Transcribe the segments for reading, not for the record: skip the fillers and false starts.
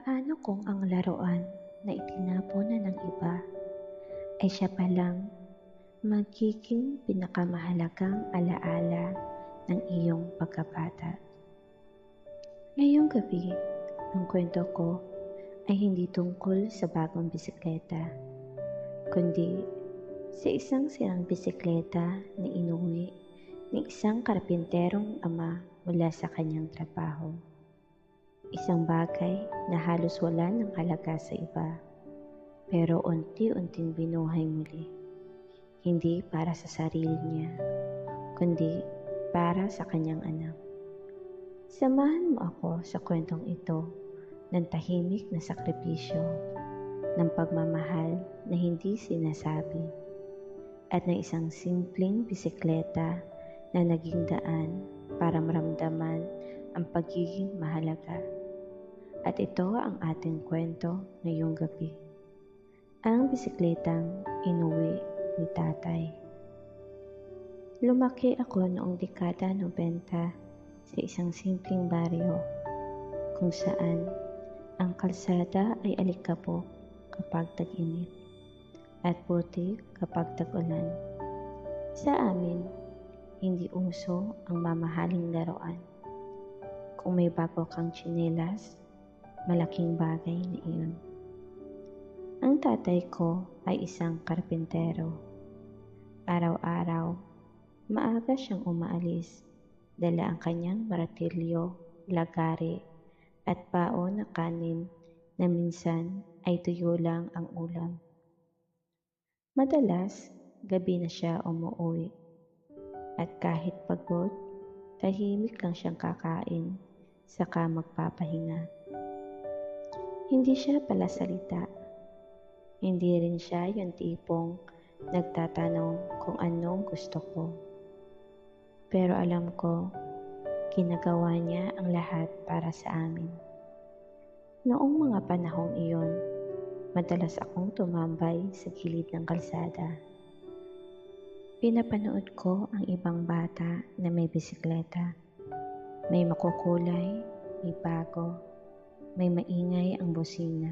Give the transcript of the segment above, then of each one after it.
Paano kung ang laruan na itinapon na ng iba ay siya palang magiging pinakamahalagang alaala ng iyong pagkabata? Ngayong gabi, ang kwento ko ay hindi tungkol sa bagong bisikleta, kundi sa isang sirang bisikleta na inuwi ng isang karpinterong ama mula sa kanyang trabaho. Isang bagay na halos wala ng halaga sa iba, pero unti-unting binuhay muli. Hindi para sa sarili niya, kundi para sa kanyang anak. Samahan mo ako sa kwentong ito ng tahimik na sakripisyo, ng pagmamahal na hindi sinasabi, at ng isang simpleng bisikleta na naging daan para maramdaman ang pagiging mahalaga. At ito ang ating kwento ngayong gabi. Ang bisikletang inuwi ni tatay. Lumaki ako noong dekada 90 sa isang simpleng baryo kung saan ang kalsada ay alikabok kapag tag-init at putik kapag tag-ulan. Sa amin, hindi uso ang mamahaling laruan. Kung may bago kang tsinelas, malaking bagay na iyon. Ang tatay ko ay isang karpintero. Araw-araw, maaga siyang umaalis, dala ang kanyang martilyo, lagari, at baon na kanin na minsan ay tuyo lang ang ulam. Madalas, gabi na siya umuwi, at kahit pagod, tahimik lang siyang kakain, saka magpapahinga. Hindi siya palasalita. Hindi rin siya yung tipong nagtatanong kung anong gusto ko. Pero alam ko, ginagawa niya ang lahat para sa amin. Noong mga panahong iyon, madalas akong tumambay sa gilid ng kalsada. Pinapanood ko ang ibang bata na may bisikleta. May makukulay, may bago, may maingay ang bosina.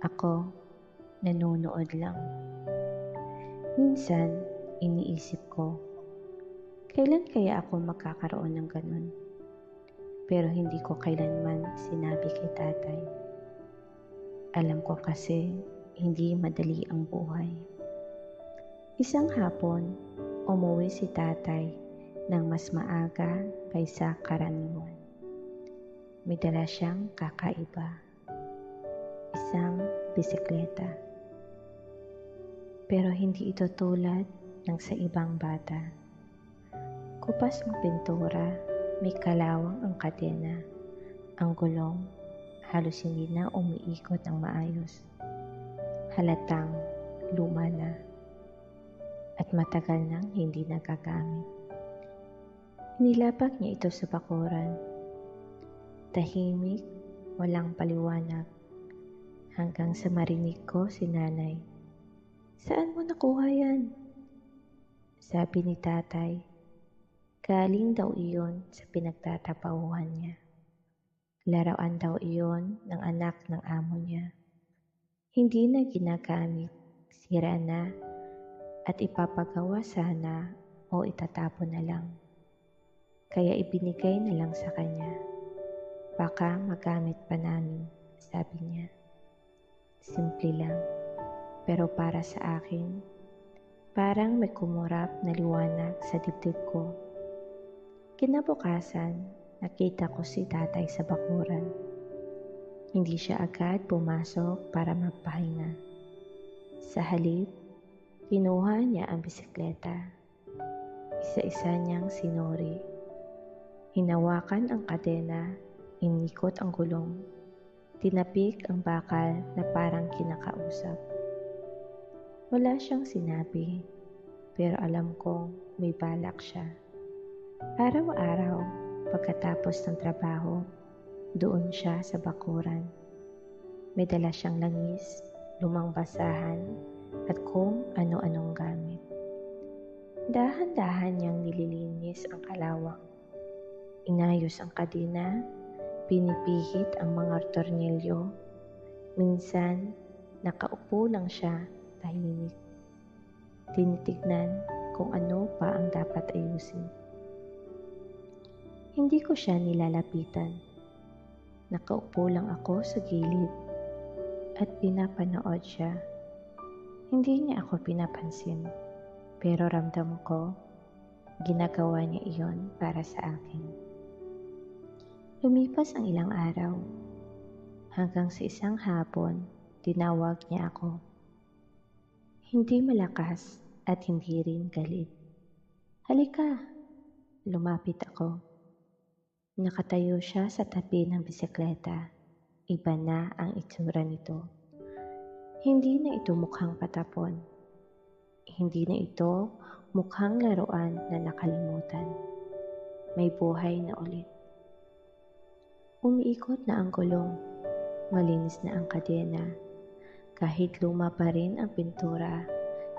Ako, nanonood lang. Minsan, iniisip ko, kailan kaya ako magkakaroon ng ganun? Pero hindi ko kailanman sinabi kay tatay. Alam ko kasi, hindi madali ang buhay. Isang hapon, umuwi si tatay ng mas maaga kaysa karaniwan. May dala siyang kakaiba. Isang bisikleta. Pero hindi ito tulad ng sa ibang bata. Kupas ang pintura, may kalawang ang kadena, ang gulong, halos hindi na umiikot ng maayos. Halatang luma na at matagal nang hindi nagagamit. Nilapag niya ito sa bakuran. Tahimik, walang paliwanag, hanggang sa marinig ko si nanay. Saan mo nakuha yan? Sabi ni tatay, galing daw iyon sa pinagtatrabahuhan niya. Laruan daw iyon ng anak ng amo niya. Hindi na ginagamit, sira na, at ipapagawa sana o itatapon na lang. Kaya ibinigay na lang sa kanya. Baka magamit pa namin, sabi niya. Simple lang, pero para sa akin, parang may kumurap na liwanag sa dibdib ko. Kinabukasan, nakita ko si tatay sa bakuran. Hindi siya agad pumasok para magpahinga. Sa halip, kinuha niya ang bisikleta. Isa-isa niyang sinuri. Hinawakan ang kadena, inikot ang gulong, tinapik ang bakal na parang kinakausap. Wala siyang sinabi, pero alam kong may balak siya. Araw-araw, pagkatapos ng trabaho, doon siya sa bakuran. May dala siyang langis, lumang basahan, at kung ano-anong gamit. Dahan-dahan niyang nililinis ang kalawang. Inayos ang kadena, pinipihit ang mga tornilyo. Minsan, nakaupo lang siya, tahimik. Tinitignan kung ano pa ang dapat ayusin. Hindi ko siya nilalapitan. Nakaupo lang ako sa gilid at pinapanood siya. Hindi niya ako pinapansin, pero ramdam ko, ginagawa niya iyon para sa akin. Lumipas ang ilang araw, hanggang sa isang hapon, tinawag niya ako. Hindi malakas at hindi rin galit. Halika! Lumapit ako. Nakatayo siya sa tabi ng bisikleta. Iba na ang itsura nito. Hindi na ito mukhang patapon. Hindi na ito mukhang laruan na nakalimutan. May buhay na ulit. Umiikot na ang gulong. Malinis na ang kadena. Kahit luma pa rin ang pintura,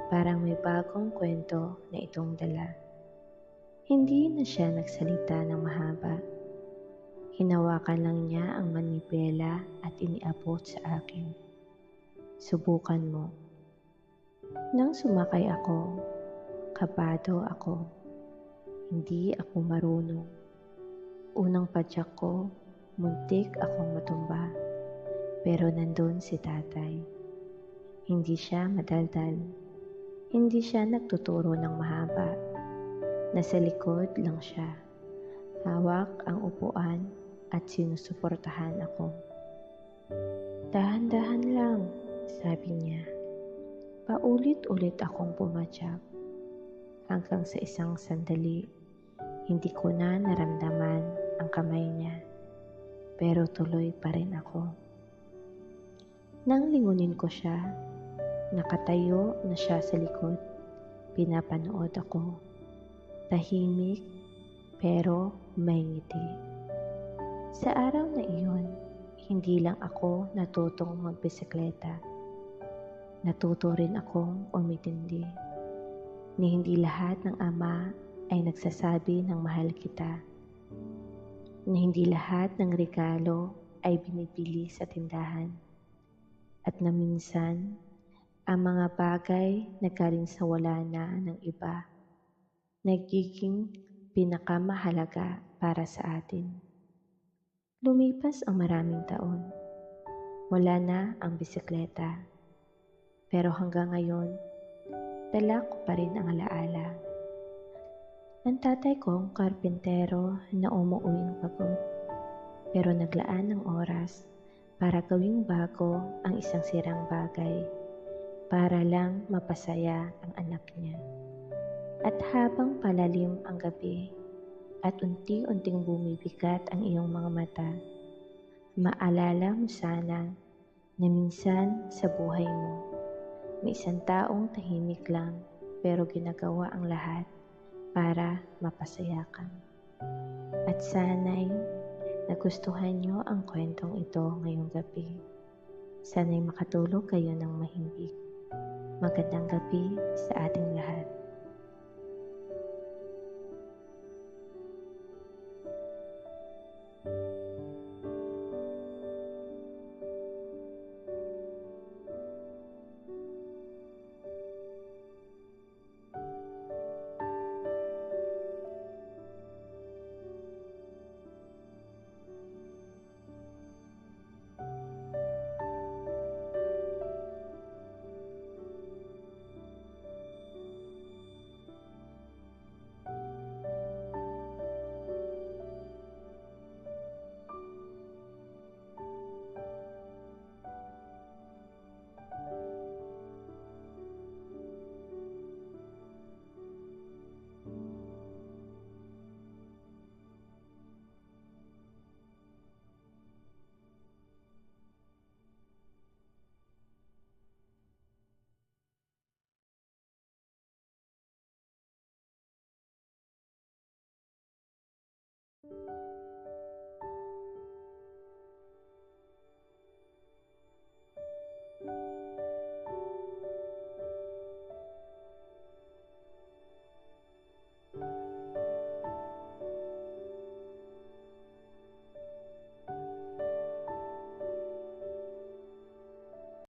parang may bagong kwento na itong dala. Hindi na siya nagsalita ng mahaba. Hinawakan lang niya ang manibela at iniabot sa akin. Subukan mo. Nang sumakay ako, kabado ako. Hindi ako marunong. Unang padyak ko, muntik akong matumba. Pero nandun si tatay. Hindi siya madaldal. Hindi siya nagtuturo ng mahaba. Nasa likod lang siya. Hawak ang upuan at sinusuportahan ako. Dahan-dahan lang, sabi niya. Paulit-ulit akong pumadyak. Hanggang sa isang sandali, hindi ko na naramdaman ang kamay niya. Pero tuloy pa rin ako. Nang lingunin ko siya, nakatayo na siya sa likod. Pinapanood ako. Tahimik, pero may ngiti. Sa araw na iyon, hindi lang ako natutong magbisikleta. Natuto rin akong umitindi. Ni hindi lahat ng ama ay nagsasabi ng mahal kita. Na hindi lahat ng regalo ay binibili sa tindahan. At na minsan, ang mga bagay na galing sa wala na ng iba, nagiging pinakamahalaga para sa atin. Lumipas ang maraming taon. Wala na ang bisikleta. Pero hanggang ngayon, dala ko pa rin ang alaala. Ang tatay kong karpintero na umuuwing pagod, pero naglaan ng oras para gawing bago ang isang sirang bagay, para lang mapasaya ang anak niya. At habang palalim ang gabi at unti-unting bumibigat ang iyong mga mata, maalala mo sana na minsan sa buhay mo, may isang taong tahimik lang pero ginagawa ang lahat para mapasaya ka. At sana'y nagustuhan niyo ang kwentong ito ngayong gabi. Sana'y makatulog kayo ng mahimbing. Magandang gabi sa ating lahat.